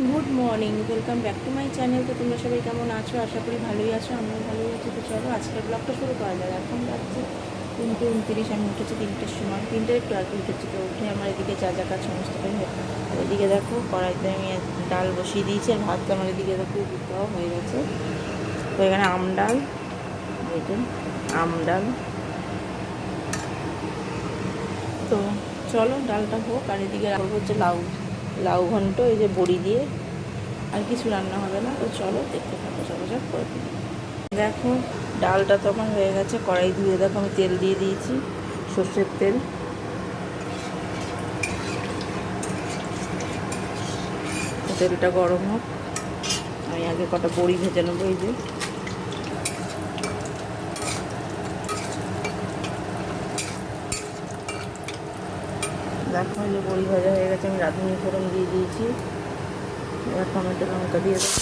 Good morning, welcome back to my channel. তো তোমরা সবাই কেমন আছো? আশা করি ভালোই আছো, আমিও ভালোই আছি। তো চলো আজকের ব্লগটা শুরু করা যায়। এখন যাচ্ছে 3:29, আমি উঠেছি 3টের সময়, 3টে একটু আগে উঠেছি। তো উঠে আমার এদিকে যা যা কাজ সমস্ত কাজ, আর এদিকে দেখো কড়াইতে আমি ডাল বসিয়ে দিয়েছি, আর ভাতটা আমার এদিকে দেখো দিতেও হয়ে গেছে। তো এখানে আমডাল, এই যে আমডাল। তো চলো ডালটা হোক, আর এদিকে রাখবো হচ্ছে লাউ লাউ ঘন্ট, এই যে বড়ি দিয়ে। আর কিছু রান্না হবে না। তো চলো দেখতে থাকো, চলো করে দিই। দেখো ডালটা তো আমার হয়ে গেছে, কড়াই ধুয়ে দেখো আমি তেল দিয়ে দিয়েছি, সর্ষের তেল। তেলটা গরম হোক, আমি আগে কটা বড়ি ভেজে নেবো। এই যে দেখো, এই যে বড়ি ভাজা হয়ে গেছে, আমি রাঁধুনি ফোড়ন দিয়ে দিয়েছি। এবার টমেটো লঙ্কা দিয়ে দেবো।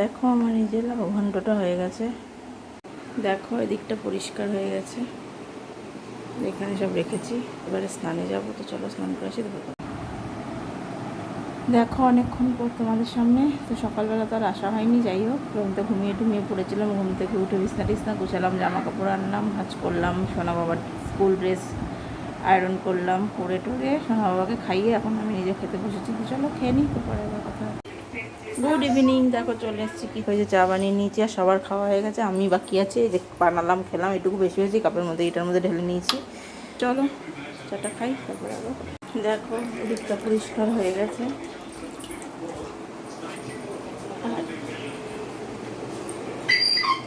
দেখো আমার এই যে লাউ ঘন্টটা হয়ে গেছে। দেখো এদিকটা পরিষ্কার হয়ে গেছে, এখানে সব রেখেছি। এবারে স্নানে যাবো, তো চলো স্নান করে আসি। দেখো অনেকক্ষণ পর তোমাদের সামনে। তো সকালবেলা তো আর আসা হয়নি, যাই হোক আমি তো ঘুমিয়ে পড়েছিলাম। ঘুম থেকে উঠে বিছনা টিছনা গুছালাম, জামা কাপড় আনলাম, ভাঁজ করলাম, সোনা বাবার স্কুল ড্রেস আয়রন করলাম, করে টোরে সোনা বাবাকে খাইয়ে এখন আমি নিজে খেতে বসেছি। তো চলো খেয়ে নিই, তো পরে আবার কথা। Good evening. দেখো চলে এসেছি, কী হয়েছে, চা বানিয়ে নিয়েছি, আর সবার খাওয়া হয়ে গেছে, আমি বাকি আছে। এই যে বানালাম, খেলাম, এটুকু বেশি হয়েছে, কাপের মধ্যে এটার মধ্যে ঢেলে নিয়েছি। চলো চাটা খাই, তারপরে আবার। দেখো এদিকটা পরিষ্কার হয়ে গেছে। আর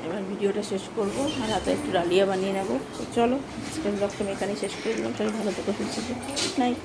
এবার ভিডিওটা শেষ করবো, আর হাতে একটু ডালিয়া বানিয়ে নেবো। তো চলো আজকের ব্লগটা আমি এখানেই শেষ করে দিলাম। সবাই ভালো থেকো, সুস্থ থেকো, গুড নাইট।